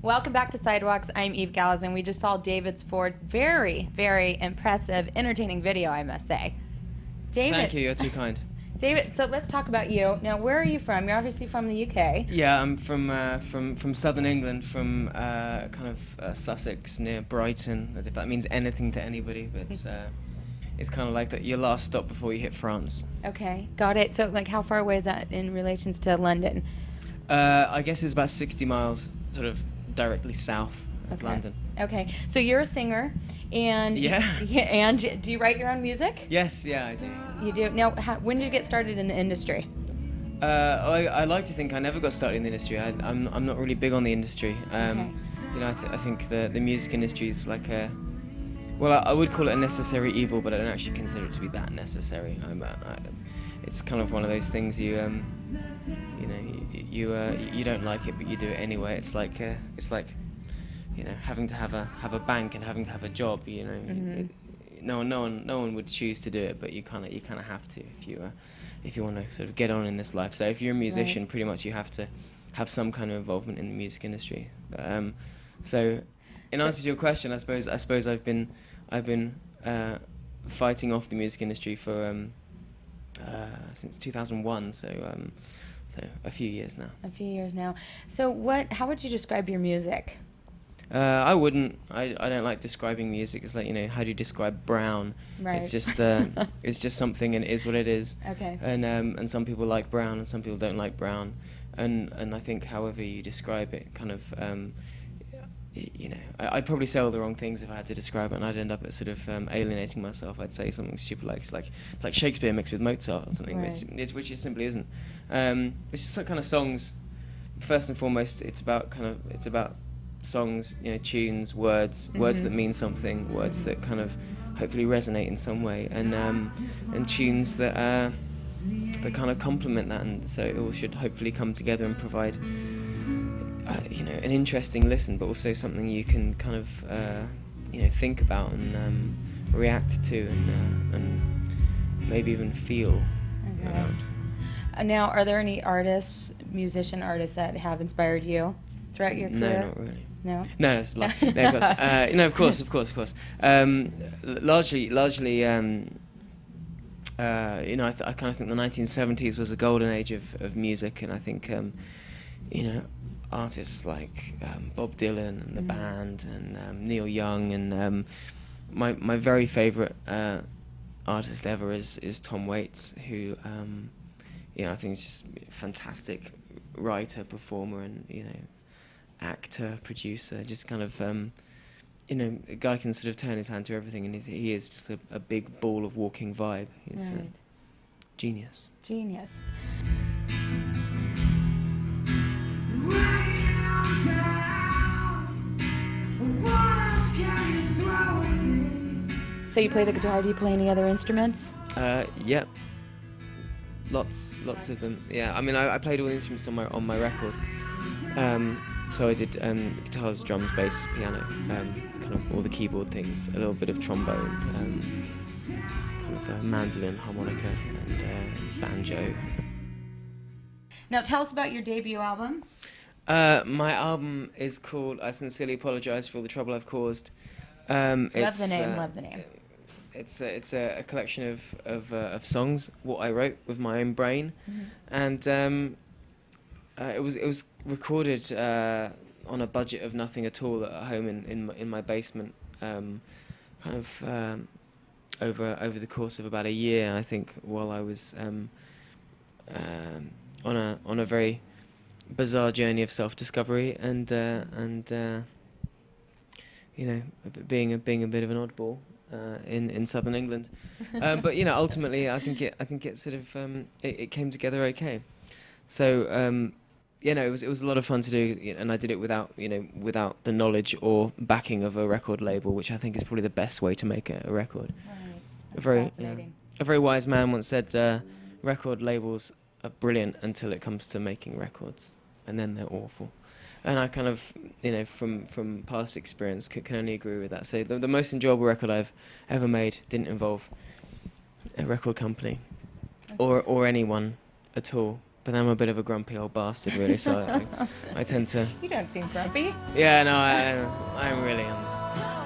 Welcome back to Sidewalks. I'm Eve Galazin. We just saw David Ford's very, very impressive, entertaining video, I must say. David, Thank you, you're too kind. David, so let's talk about you. Now, where are you from? You're obviously from the UK. Yeah, I'm from southern England, from Sussex, near Brighton. If that means anything to anybody, but it's kind of like your last stop before you hit France. Okay, got it. So, like, how far away is that in relations to London? I guess it's about 60 miles, sort of directly south of London. Okay, so you're a singer, and and do you write your own music? Yes, yeah, I do. You do. Now, when did you get started in the industry? I like to think I never got started in the industry. I'm not really big on the industry. Okay. You know, I think the music industry is like I would call it a necessary evil, but I don't actually consider it to be that necessary. It's kind of one of those things you don't like it, but you do it anyway. It's like having to have a bank and having to have a job. You know, Mm-hmm. no one would choose to do it, but you kind of have to if you want to sort of get on in this life. So if you're a musician, pretty much you have to have some kind of involvement in the music industry. So, in answer to your question, I suppose I've been fighting off the music industry for since 2001. So a few years now. A few years now. So how would you describe your music? I wouldn't. I don't like describing music. It's like, how do you describe brown? Right. It's just it's just something, and it is what it is. Okay. And some people like brown, and some people don't like brown. And I think however you describe it, kind of, I'd probably say all the wrong things if I had to describe it, and I'd end up at sort of alienating myself. I'd say something stupid like it's like Shakespeare mixed with Mozart or something, Right. which it simply isn't. It's just like kind of songs. First and foremost, it's about songs, tunes, words that mean something, words that kind of hopefully resonate in some way, and tunes that kind of complement that, and so it all should hopefully come together and provide an interesting listen, but also something you can kind of think about and react to and maybe even feel around. Now, are there any musician artists that have inspired you throughout your career? No, not really. No? No, that's a lie. No, of course. Of course. Largely, I kind of think the 1970s was a golden age of music, and I think, artists like Bob Dylan and the band, and Neil Young, and my very favourite artist ever is Tom Waits, who I think is just a fantastic writer, performer, and actor, producer, just kind of a guy can sort of turn his hand to everything, and he is just a big ball of walking vibe. He's genius. Genius. So you play the guitar, do you play any other instruments? Yeah. Lots of them. Yeah, I mean, I played all the instruments on my record. So I did guitars, drums, bass, piano, kind of all the keyboard things, a little bit of trombone, kind of mandolin, harmonica, and banjo. Now tell us about your debut album. My album is called I Sincerely Apologise for All the Trouble I've Caused. Love the name. It's a collection of songs, what I wrote with my own brain, and it was recorded on a budget of nothing at all at home in my basement, kind of over the course of about a year, I think, while I was on a very bizarre journey of self-discovery and being a bit of an oddball in southern England, but ultimately I think it sort of it came together okay. So it was a lot of fun to do, and I did it without the knowledge or backing of a record label, which I think is probably the best way to make a record. Right. That's A very wise man once said, record labels are brilliant until it comes to making records, and then they're awful. And I kind of, from past experience, can only agree with that. So the most enjoyable record I've ever made didn't involve a record company or anyone at all. but I'm a bit of a grumpy old bastard, really. So I tend to. You don't seem grumpy. Yeah, no, I'm really. I'm just